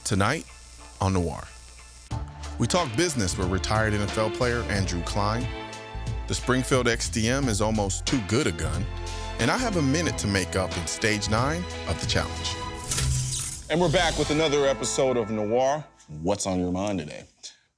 Tonight on Noir, we talk business with retired NFL player Andrew Kline. The Springfield XDM is almost too good a gun, and I have a minute to make up in stage 9 of the challenge. And we're back with another episode of Noir. What's on your mind today?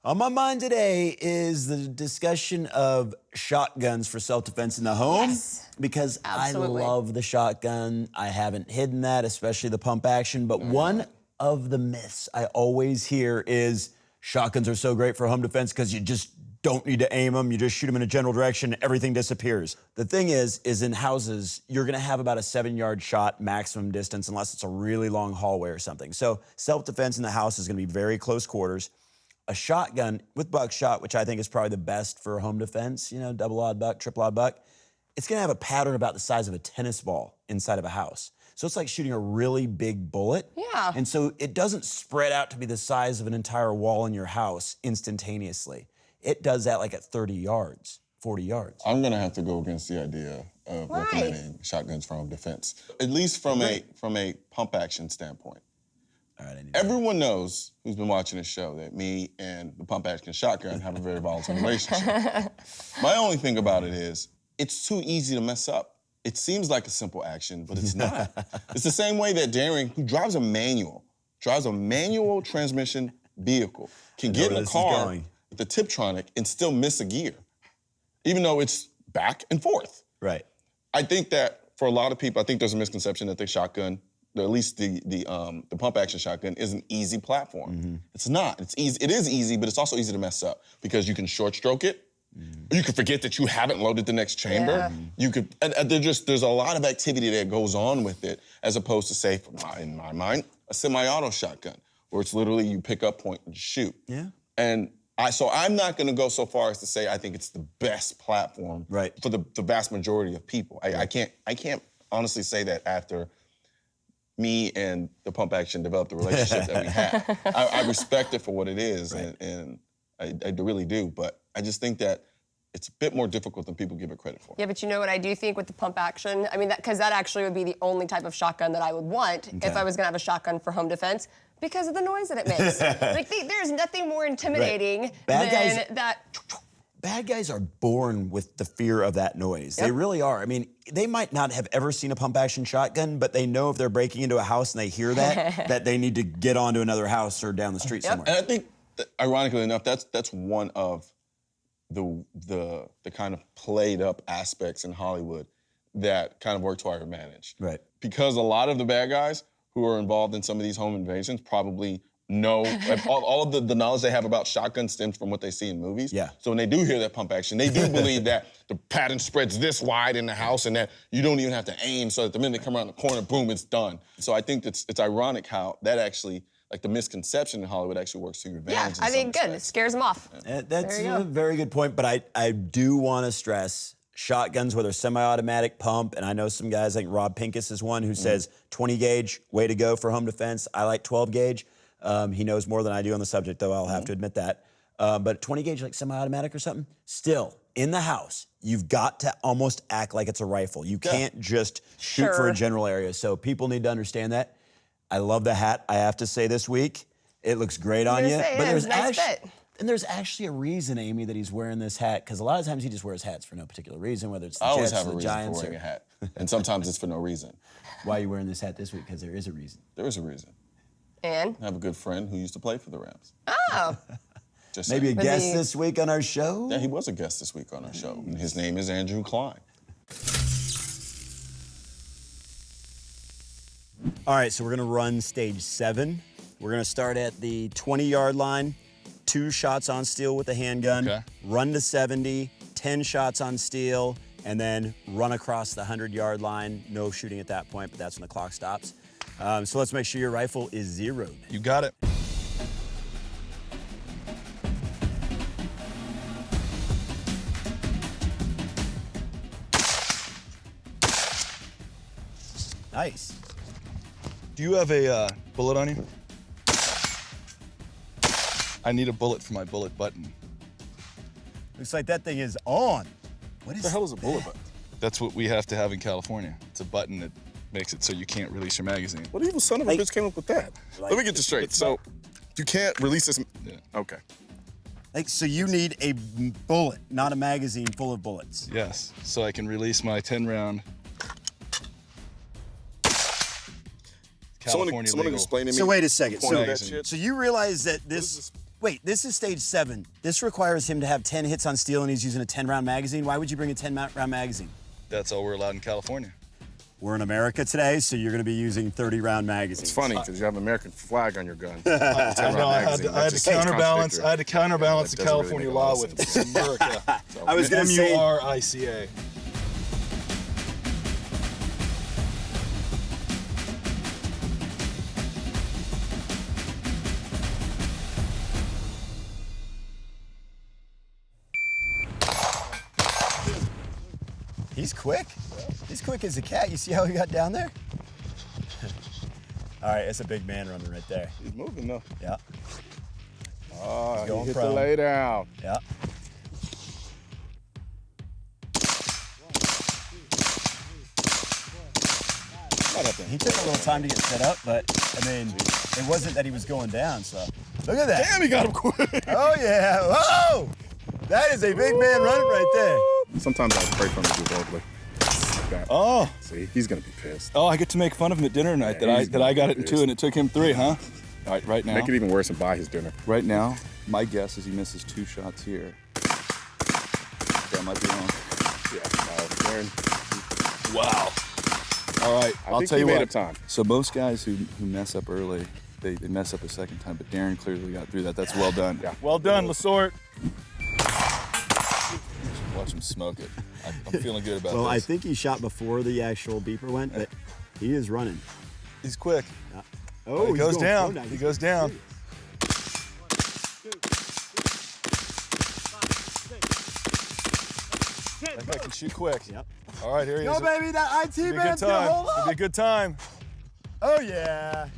On my mind today is the discussion of shotguns for self-defense in the home. Yes. Because Absolutely. I love the shotgun. I haven't hidden that, especially the pump action. But one of the myths I always hear is shotguns are so great for home defense because you just don't need to aim them. You just shoot them in a general direction, everything disappears. The thing is in houses, you're gonna have about a 7-yard shot maximum distance unless it's a really long hallway or something. So self-defense in the house is gonna be very close quarters. A shotgun with buckshot, which I think is probably the best for home defense, you know, double odd buck, triple odd buck, it's gonna have a pattern about the size of a tennis ball inside of a house. So it's like shooting a really big bullet. Yeah. And so it doesn't spread out to be the size of an entire wall in your house instantaneously. It does that like at 30 yards, 40 yards. I'm gonna have to go against the idea of recommending shotguns for home defense, at least from a pump action standpoint. All right, Everyone knows who's been watching this show that me and the pump action shotgun have a very volatile relationship. My only thing about it is it's too easy to mess up. It seems like a simple action, but it's not. It's the same way that Darren, who drives a manual transmission vehicle, can get in a car with the Tiptronic and still miss a gear, even though it's back and forth. Right. I think that for a lot of people, I think there's a misconception that the shotgun, or at least the pump action shotgun, is an easy platform. It's not. It's easy. It is easy, but it's also easy to mess up because you can short stroke it. You could forget that you haven't loaded the next chamber. Yeah. You could, and there's a lot of activity that goes on with it, as opposed to, say, in my mind, a semi-auto shotgun, where it's literally you pick up, point, and shoot. Yeah. And so I'm not gonna go so far as to say I think it's the best platform for the vast majority of people. I can't honestly say that after me and the pump action developed the relationship that we have. I respect it for what it is, and I really do, but I just think that it's a bit more difficult than people give it credit for. Yeah, but you know what I do think with the pump action? I mean, because that actually would be the only type of shotgun that I would want if I was gonna have a shotgun for home defense, because of the noise that it makes. Like, there's nothing more intimidating than that. Bad guys are born with the fear of that noise. They really are. I mean, they might not have ever seen a pump action shotgun, but they know if they're breaking into a house and they hear that, that they need to get onto another house or down the street somewhere. And I think, ironically enough, that's one of the kind of played up aspects in Hollywood that kind of work to our advantage. Right. Because a lot of the bad guys who are involved in some of these home invasions probably know, all of the knowledge they have about shotguns stems from what they see in movies. Yeah. So when they do hear that pump action, they do believe that the pattern spreads this wide in the house and that you don't even have to aim, so that the minute they come around the corner, boom, it's done. So I think it's ironic how that actually, like the misconception in Hollywood actually works to your advantage. Yeah, I think good. It scares them off. That's a very good point, but I do want to stress shotguns, whether semi-automatic, pump, and I know some guys like Rob Pincus is one who says 20 gauge, way to go for home defense. I like 12 gauge. He knows more than I do on the subject, though, I'll have to admit that. But 20 gauge, like semi-automatic or something, still, in the house, you've got to almost act like it's a rifle. You can't just shoot for a general area. So people need to understand that. I love the hat, I have to say, this week. It looks great on you. But there's actually a reason, Amy, that he's wearing this hat, because a lot of times he just wears hats for no particular reason, whether it's the I always Jets have or a the reason Giants. for wearing a hat, and sometimes it's for no reason. Why are you wearing this hat this week? Because there is a reason. There is a reason. And? I have a good friend who used to play for the Rams. Oh. Just maybe saying. a guest this week on our show? Yeah, he was a guest this week on our show. And his name is Andrew Kline. All right, so we're gonna run stage 7. We're gonna start at the 20-yard line, 2 shots on steel with the handgun, run to 70, 10 shots on steel, and then run across the 100-yard line. No shooting at that point, but that's when the clock stops. So let's make sure your rifle is zeroed. You got it. Nice. Do you have a bullet on you? I need a bullet for my bullet button. Looks like that thing is on. What the hell is a bullet button? That's what we have to have in California. It's a button that makes it so you can't release your magazine. What evil son of a bitch came up with that? Let me get this straight. So you can't release this. Yeah. Okay. Like, so you need a bullet, not a magazine full of bullets. Yes, so I can release my 10-round California someone legal. explain to me. So wait a second. Point of So- that shit. So you realize that this, wait, this is stage 7. This requires him to have 10 hits on steel and he's using a 10-round magazine. Why would you bring a 10-round magazine? That's all we're allowed in California. We're in America today, so you're gonna be using 30-round magazines. It's funny because you have an American flag on your gun. I know, I had to counterbalance. I had to counterbalance the That doesn't California really make a lot law of with sense. America. I was gonna say, MURICA. he's quick. He's quick as a cat. You see how he got down there? All right, that's a big man running right there. He's moving though. Yeah, Oh, he going hit prone. the lay down. yeah. He took a little time to get set up, but I mean, it wasn't that he was going down, so. Look at that. Damn, he got him quick. Oh yeah, whoa! That is a big man running right there. Sometimes I pray for him to do boldly. Like that. Oh, See, he's gonna be pissed. oh, I get to make fun of him at dinner tonight Yeah, that I got it in 2 and it took him 3, huh? All right, right now. Make it even worse and buy his dinner. Right now, my guess is he misses 2 shots here. That might be wrong. Yeah, no, Aaron, Wow. All right, I'll think tell he you made what. up time. So most guys who mess up early, they mess up a second time, but Darren clearly got through that. That's well done. Yeah. Well done, LaSorte. Watch him smoke it. I'm feeling good about Well, I this. think he shot before the actual beeper went, but he is running. He's quick. Oh, He he's goes going down. prone now. He He's goes going down. serious. That guy can shoot quick. Yep. All right, here he Go, is. baby, that IT It'll be a good band's gonna time. hold It'll be a up. good time. Oh, yeah.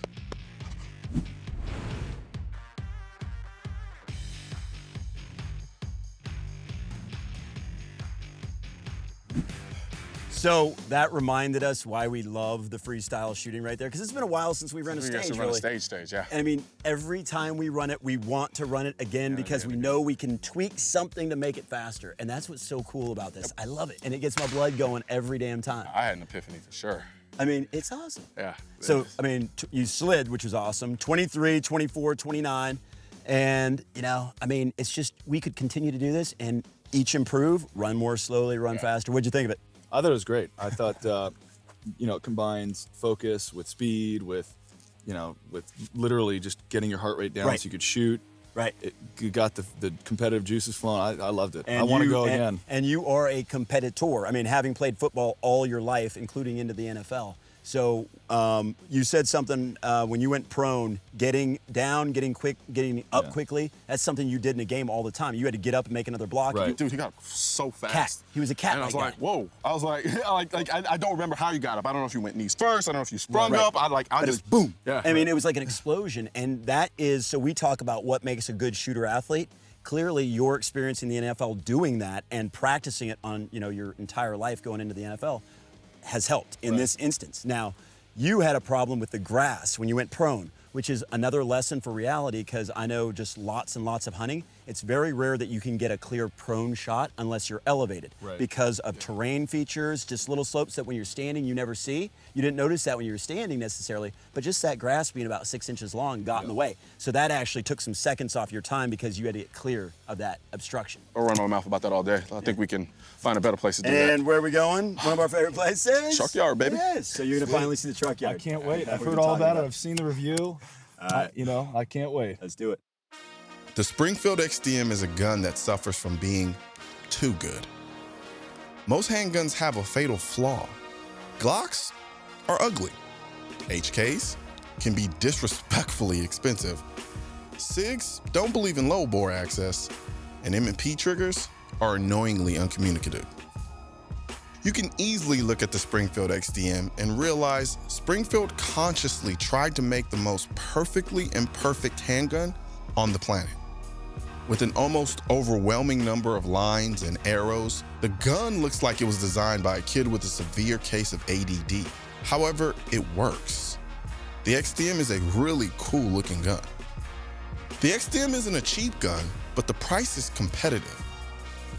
So that reminded us why we love the freestyle shooting right there, because it's been a while since we run a we stage, run a really. stage, yeah. And I mean, every time we run it, we want to run it again because we know we can tweak something to make it faster. And that's what's so cool about this. I love it. And it gets my blood going every damn time. I had an epiphany for sure. I mean, it's awesome. Yeah. So, I mean, you slid, which was awesome. 23, 24, 29. And, you know, I mean, it's just, we could continue to do this and each improve, run more slowly, run faster. What'd you think of it? I thought it was great. I thought, you know, it combines focus with speed, with, you know, with literally just getting your heart rate down Right. so you could shoot. Right. You got the competitive juices flowing. I loved it. And I want to you- go and- again. And you are a competitor. I mean, having played football all your life, including into the NFL. So you said something when you went prone, getting down, getting up quickly. That's something you did in a game all the time. You had to get up and make another block. Right. Dude, he got so fast. Cat. He was a cat. And I was like like, that. whoa. I was like, I don't remember how you got up. I don't know if you went knees first. I don't know if you sprung Right. up. I But it just was boom. Yeah. I mean, it was like an explosion. And that is, so we talk about what makes a good shooter athlete. Clearly, your experience in the NFL doing that and practicing it on, you know, your entire life going into the NFL has helped in this instance. Now, you had a problem with the grass when you went prone, which is another lesson for reality, because I know just lots and lots of hunting, it's very rare that you can get a clear prone shot unless you're elevated because of terrain features, just little slopes that when you're standing you never see. You didn't notice that when you were standing necessarily, but just that grass being about 6 inches long got in the way. So that actually took some seconds off your time because you had to get clear of that obstruction. I'll run my mouth about that all day. I think we can find a better place to do that. And where are we going? One of our favorite places? Truck yard, baby. Yes, so you're gonna finally see the truck yard. I can't wait. That's I've what heard we're all talking about it. about. I've seen the review. You know, I can't wait. Let's do it. The Springfield XDM is a gun that suffers from being too good. Most handguns have a fatal flaw. Glocks are ugly. HKs can be disrespectfully expensive. SIGs don't believe in low bore access, and M&P triggers are annoyingly uncommunicative. You can easily look at the Springfield XDM and realize Springfield consciously tried to make the most perfectly imperfect handgun on the planet. With an almost overwhelming number of lines and arrows, the gun looks like it was designed by a kid with a severe case of ADD. However, it works. The XDM is a really cool looking gun. The XDM isn't a cheap gun, but the price is competitive.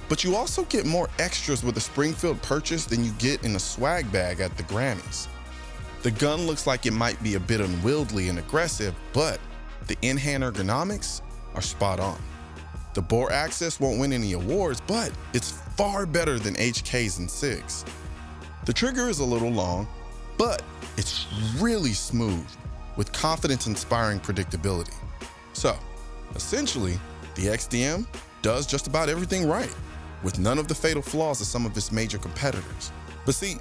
But you also get more extras with a Springfield purchase than you get in a swag bag at the Grammys. The gun looks like it might be a bit unwieldy and aggressive, but the in-hand ergonomics are spot on. The bore access won't win any awards, but it's far better than HKs and SIGs. The trigger is a little long, but it's really smooth with confidence-inspiring predictability. So, essentially, the XDM does just about everything right, with none of the fatal flaws of some of its major competitors. But see,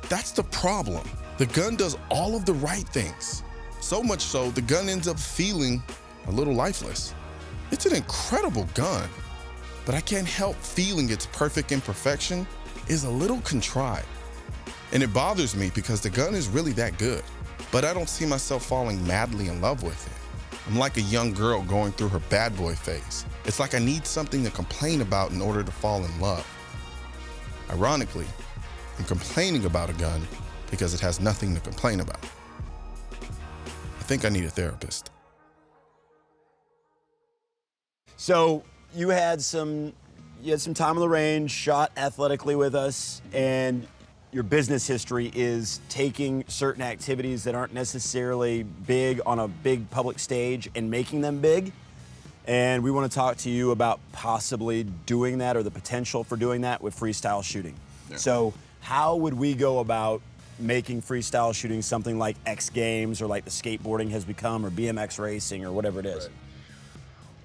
that's the problem. The gun does all of the right things. So much so, the gun ends up feeling a little lifeless. It's an incredible gun, but I can't help feeling its perfect imperfection is a little contrived. And it bothers me because the gun is really that good, but I don't see myself falling madly in love with it. I'm like a young girl going through her bad boy phase. It's like I need something to complain about in order to fall in love. Ironically, I'm complaining about a gun because it has nothing to complain about. I think I need a therapist. So you had some time on the range, shot athletically with us, and your business history is taking certain activities that aren't necessarily big on a big public stage and making them big. And we want to talk to you about possibly doing that or the potential for doing that with freestyle shooting. Yeah. So how would we go about making freestyle shooting something like X Games or like the skateboarding has become or BMX racing or whatever it is? Right.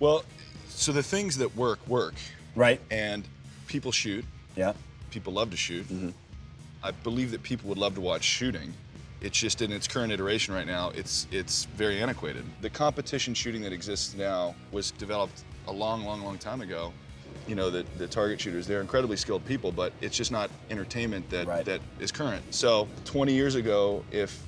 Well, so the things that work. Right. And people shoot. Yeah. People love to shoot. Mm-hmm. I believe that people would love to watch shooting. It's just in its current iteration right now, it's very antiquated. The competition shooting that exists now was developed a long time ago. You know, the target shooters, they're incredibly skilled people, but it's just not entertainment that is current. So 20 years ago, if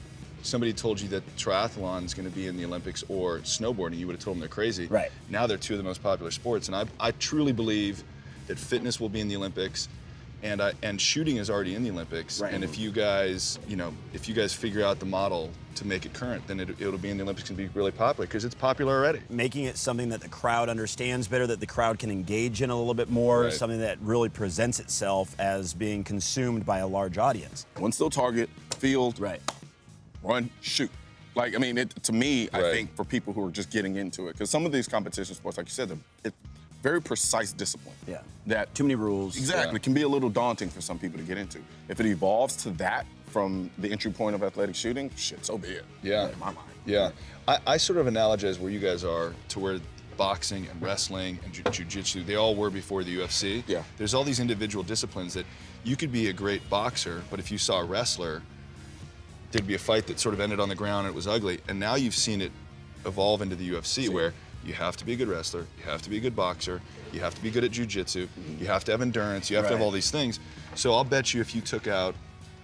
somebody told you that triathlon is going to be in the Olympics or snowboarding, you would have told them they're crazy. Right. Now they're two of the most popular sports, and I truly believe that fitness will be in the Olympics, and shooting is already in the Olympics. Right. And if you guys figure out the model to make it current, then it'll be in the Olympics and be really popular because it's popular already. Making it something that the crowd understands better, that the crowd can engage in a little bit more, Right. something that really presents itself as being consumed by a large audience. One still target, field, Right. run, shoot. Like, I mean, to me, I Right. think for people who are just getting into it, because some of these competition sports, like you said, it's very precise discipline. Yeah. That Too many rules. Exactly. Yeah. Can be a little daunting for some people to get into. If it evolves to that from the entry point of athletic shooting, shit, so be it. Yeah. In my mind. Yeah. I sort of analogize where you guys are to where boxing and wrestling and jiu-jitsu, they all were before the UFC. Yeah. There's all these individual disciplines that you could be a great boxer, but if you saw a wrestler, there'd be a fight that sort of ended on the ground and it was ugly. And now you've seen it evolve into the UFC where you have to be a good wrestler, you have to be a good boxer, you have to be good at jiu-jitsu, you have to have endurance, you have to have all these things. So I'll bet you if you took out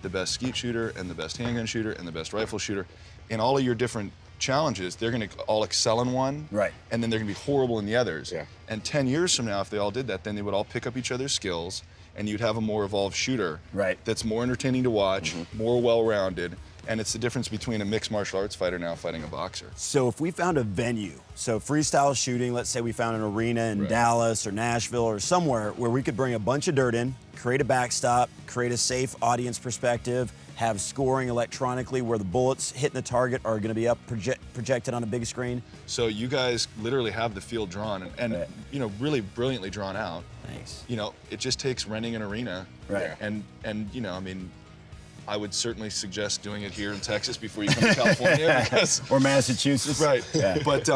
the best skeet shooter and the best handgun shooter and the best rifle shooter, in all of your different challenges, they're gonna all excel in one, Right. and then they're gonna be horrible in the others. Yeah. And 10 years from now, if they all did that, then they would all pick up each other's skills, and you'd have a more evolved shooter Right. that's more entertaining to watch, more well-rounded, and it's the difference between a mixed martial arts fighter now fighting a boxer. So if we found a venue, so freestyle shooting, let's say we found an arena in Right. Dallas or Nashville or somewhere where we could bring a bunch of dirt in, create a backstop, create a safe audience perspective, have scoring electronically where the bullets hitting the target are going to be up projected on a big screen. So you guys literally have the field drawn and Right. you know, really brilliantly drawn out. Thanks. You know, it just takes renting an arena. Right. And you know, I mean, I would certainly suggest doing it here in Texas before you come to California because Or Massachusetts. right. Yeah. But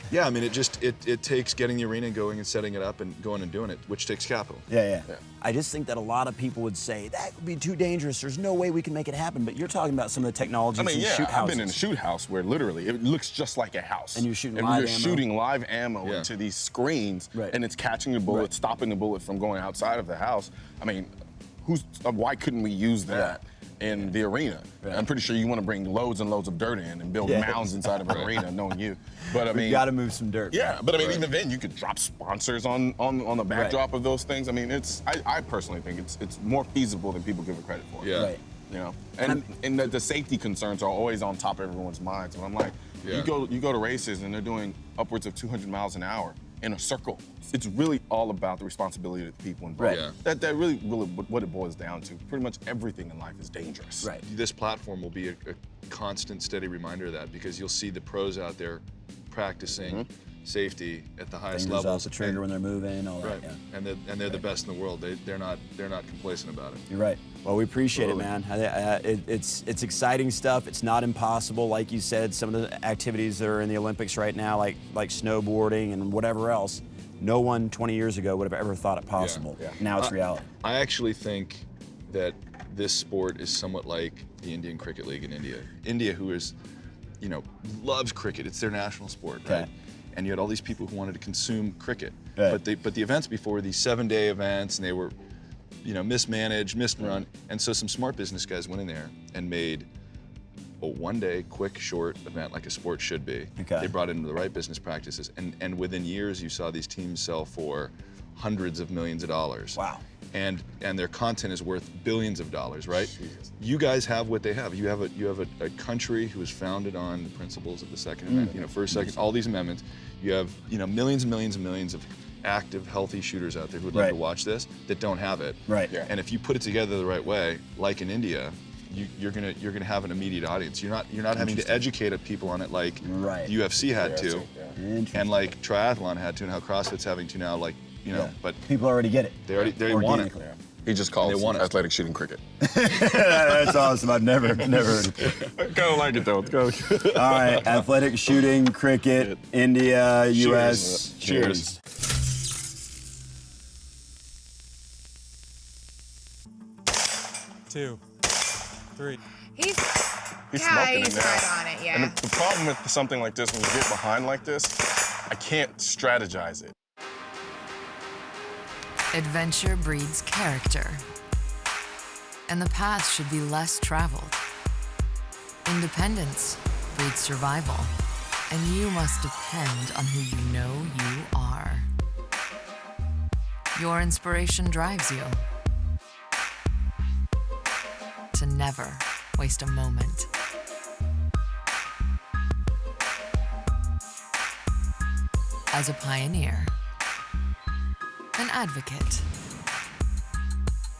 yeah, I mean, it takes getting the arena going and setting it up and going and doing it, which takes capital. Yeah. I just think that a lot of people would say that would be too dangerous. There's no way we can make it happen. But you're talking about some of the technologies I mean, in yeah, shoot I've houses. been in a shoot house where literally it looks just like a house. And you're shooting and live you're ammo. shooting live ammo Yeah. into these screens, Right. and it's catching the bullet, Right. stopping the bullet from going outside of the house. I mean, why couldn't we use that in the arena? Right. I'm pretty sure you want to bring loads and loads of dirt in and build Yeah. mounds inside of an arena, knowing you. But I mean, We've got to move some dirt. yeah, but I mean, even then, you could drop sponsors on the backdrop of those things. I mean, I personally think it's more feasible than people give it credit for. Yeah. Right. You know, and the safety concerns are always on top of everyone's minds. And I'm like, you go to races and they're doing upwards of 200 miles an hour in a circle. It's really all about the responsibility of the people involved. Right. Yeah. That really what it boils down to. Pretty much everything in life is dangerous. Right. This platform will be a constant, steady reminder of that, because you'll see the pros out there practicing safety at the highest Fingers levels. off the trigger when they're moving, all Right. that. Yeah. And they're the best in the world. They're not complacent about it. You're right. Well, we appreciate Totally. it, man. It's exciting stuff. It's not impossible, like you said. Some of the activities that are in the Olympics right now, like snowboarding and whatever else, no one 20 years ago would have ever thought it possible. Yeah. Now it's reality. I actually think that this sport is somewhat like the Indian Cricket League in India. India, who is, loves cricket. It's their national sport, right? Okay. And you had all these people who wanted to consume cricket. Right. But the events before were these 7-day events, and they were, mismanaged, misrun. And so some smart business guys went in there and made a 1-day, quick, short event like a sport should be. Okay. They brought in the right business practices, and within years you saw these teams sell for hundreds of millions of dollars. Wow. And their content is worth billions of dollars, right? Jesus. You guys have what they have. You have a country who is founded on the principles of the Second Amendment. First, second, all these amendments. You have millions and millions and millions of active, healthy shooters out there who would love to watch this that don't have it. Right. Yeah. And if you put it together the right way, like in India, you're gonna have an immediate audience. You're not having to educate people on it like the UFC had to, and like triathlon had to, and how CrossFit's having to now. But people already get it. They already want it. He just calls They want it. athletic shooting cricket. That's awesome. I've never heard it. I kind of like it though. Go. All right, athletic shooting, cricket, India, U.S. Cheers. Two, three. He's he's smoking it now. right on it, yeah. And the problem with something like this, when you get behind like this, I can't strategize it. Adventure breeds character, and the path should be less traveled. Independence breeds survival, and you must depend on who you know you are. Your inspiration drives you to never waste a moment. As a pioneer, an advocate,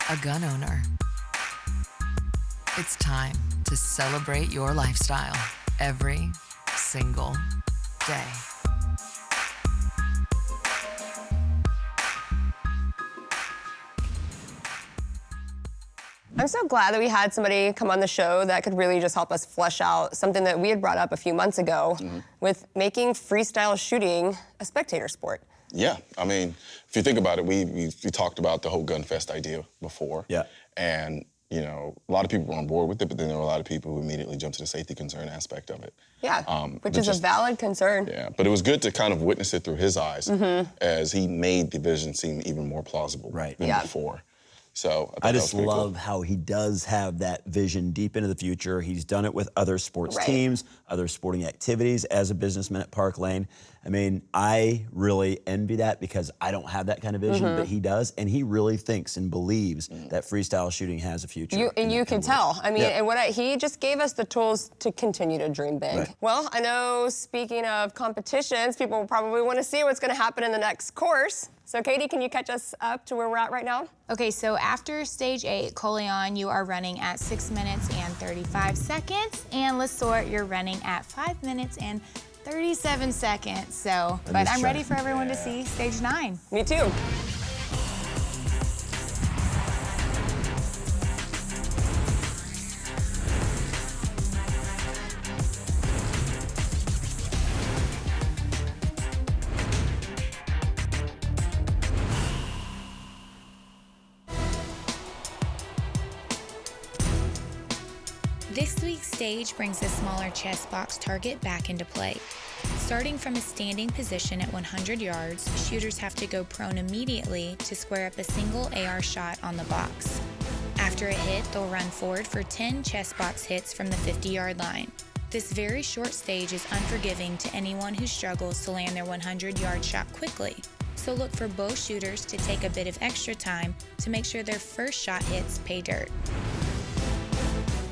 a gun owner, it's time to celebrate your lifestyle every single day. I'm so glad that we had somebody come on the show that could really just help us flesh out something that we had brought up a few months ago with making freestyle shooting a spectator sport. Yeah, I mean, if you think about it, we talked about the whole gun fest idea before. Yeah. And, a lot of people were on board with it, but then there were a lot of people who immediately jumped to the safety concern aspect of it. Yeah, which is a valid concern. Yeah, but it was good to kind of witness it through his eyes as he made the vision seem even more plausible than before. So I just love how he does have that vision deep into the future. He's done it with other sports teams, other sporting activities as a businessman at Park Lane. I mean, I really envy that because I don't have that kind of vision, but he does, and he really thinks and believes that freestyle shooting has a future. You can tell. I mean, and he just gave us the tools to continue to dream big. Right. Well, I know, speaking of competitions, people will probably want to see what's going to happen in the next course. So, Katie, can you catch us up to where we're at right now? Okay, so after stage 8, Colion, you are running at 6 minutes and 35 seconds, and LaSorte, you're running at 5 minutes and 37 seconds. So, but I'm ready for everyone to see stage 9. Me too. This week's stage brings the smaller chest box target back into play. Starting from a standing position at 100 yards, shooters have to go prone immediately to square up a single AR shot on the box. After a hit, they'll run forward for 10 chest box hits from the 50-yard line. This very short stage is unforgiving to anyone who struggles to land their 100-yard shot quickly. So look for both shooters to take a bit of extra time to make sure their first shot hits pay dirt.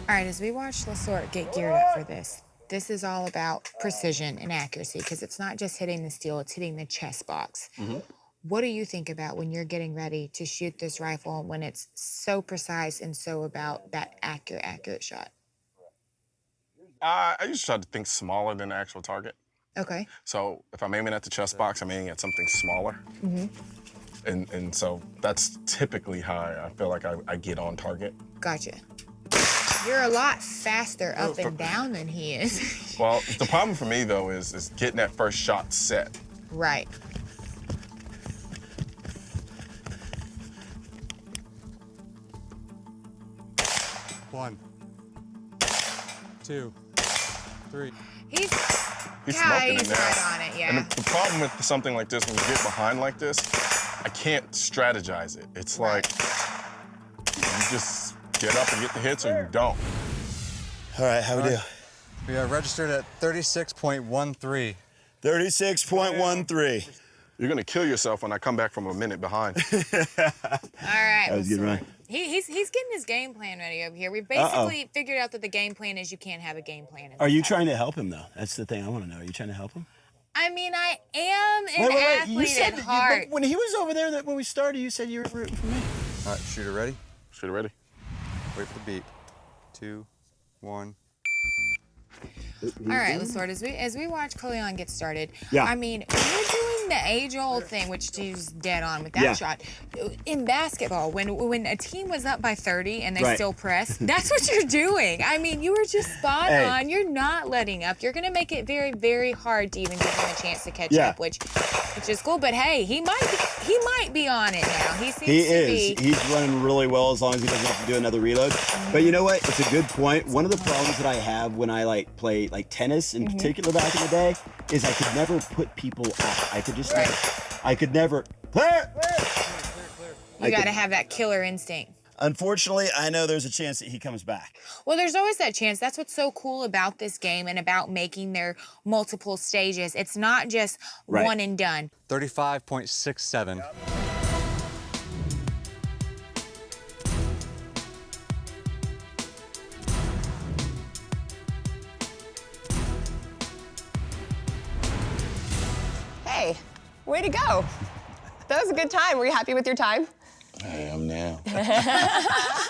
All right, as we watch LaSorte get geared up for this, this is all about precision and accuracy because it's not just hitting the steel, it's hitting the chest box. What do you think about when you're getting ready to shoot this rifle when it's so precise and so about that accurate shot? I usually try to think smaller than the actual target. Okay. So if I'm aiming at the chest box, I'm aiming at something smaller. And so that's typically how I feel like I get on target. Gotcha. You're a lot faster up and down than he is. Well, the problem for me, though, is getting that first shot set. Right. One, 2, 3. He's smoking he's it now. right on it, yeah. And the problem with something like this, when you get behind like this, I can't strategize it. It's like you just get up and get the hits, or you don't. All right, how we do? We are registered at 36.13. 36.13. You're gonna kill yourself when I come back from a minute behind. All right. That was a good run. He's getting his game plan ready over here. We've basically figured out that the game plan is you can't have a game plan. Are you trying to help him, though? That's the thing I want to know. Are you trying to help him? I mean, I am an athlete at heart. When he was over there, when we started, you said you were rooting for me. All right, shooter ready? Shooter ready? Wait for the beep. 2, 1. All right, LaSorte, as we watch Colion get started, Yeah. I mean, you're doing the age-old thing, which he's dead on with that shot. In basketball, when a team was up by 30 and they still press, that's what you're doing. I mean, you were just spot on. You're not letting up. You're going to make it very, very hard to even give him a chance to catch up, which is cool. But hey, he might be on it now. He seems to be. He's running really well as long as he doesn't have to do another reload. But you know what? It's a good point. One of the problems that I have when I play tennis in particular back in the day is I could never put people out. I could just I could never. You got to have that killer instinct. Unfortunately, I know there's a chance that he comes back. Well, there's always that chance. That's what's so cool about this game and about making their multiple stages. It's not just one and done. 35.67. Hey, way to go. That was a good time. Were you happy with your time? I am now.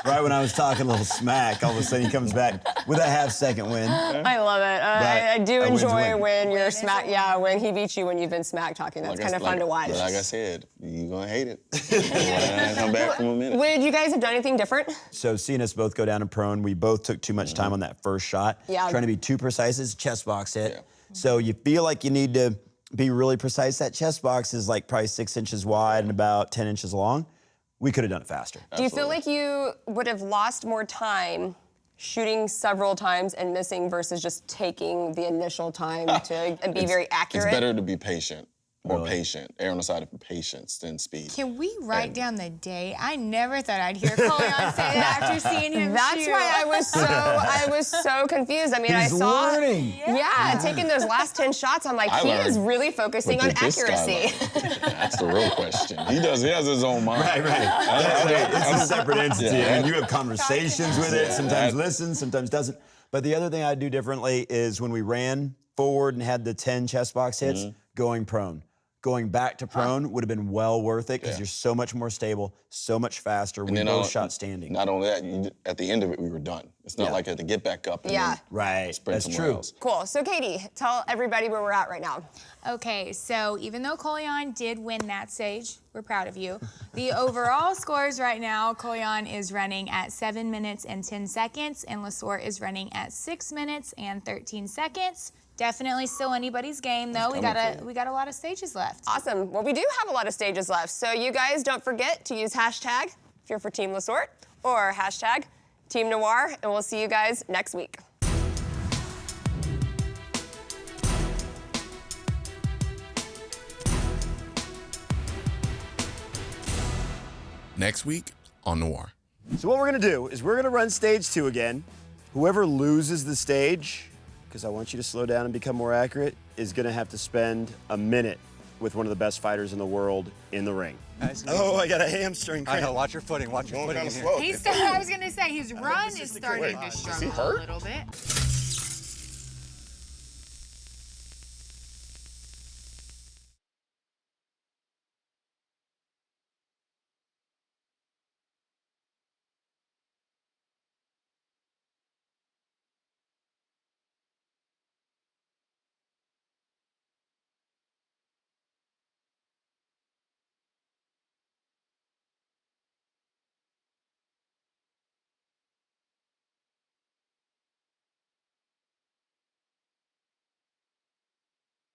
Right when I was talking a little smack, all of a sudden he comes back with a half-second win. I love it. I do enjoy when you're smack. Yeah, when he beats you when you've been smack talking. That's kind of fun to watch. But like I said, you're gonna hate it. When I come back from a minute. Would you guys have done anything different? So seeing us both go down in prone, we both took too much time on that first shot. Yeah. Trying to be too precise as a chest box hit. Yeah. So you feel like you need to be really precise. That chest box is like probably 6 inches wide and about 10 inches long. We could have done it faster. Do you feel like you would have lost more time shooting several times and missing versus just taking the initial time to and be very accurate? It's better to be patient. More patient, err on the side of patience than speed. Can we write down the day? I never thought I'd hear Colion say that after seeing him That's shoot. why I was so confused. I mean, I saw taking those last 10 shots. I'm like, he is really focusing on accuracy. That's the real question. He has his own mind. Right. It's a separate entity. And you have conversations with it. Sometimes listens, sometimes doesn't. But the other thing I'd do differently is when we ran forward and had the 10 chest box hits, going prone. Going back to prone would have been well worth it because you're so much more stable, so much faster. We both shot standing. Not only that, at the end of it, we were done. It's not like I had to get back up and then sprint somewhere else. Cool. So, Katie, tell everybody where we're at right now. Okay, so even though Colion did win that stage, we're proud of you. The overall scores right now, Colion is running at 7 minutes and 10 seconds, and LaSorte is running at 6 minutes and 13 seconds. Definitely still anybody's game, though. We got a lot of stages left. Awesome. Well, we do have a lot of stages left. So you guys don't forget to use hashtag if you're for Team LaSorte or hashtag Team Noir, and we'll see you guys next week. Next week on Noir. So what we're gonna do is we're gonna run stage 2 again. Whoever loses the stage, because I want you to slow down and become more accurate, is gonna have to spend a minute with one of the best fighters in the world in the ring. Nice. Oh, I got a hamstring cramp. I know, watch your footing, watch your footing. Kind of slow. I was gonna say his run is starting to struggle a little bit.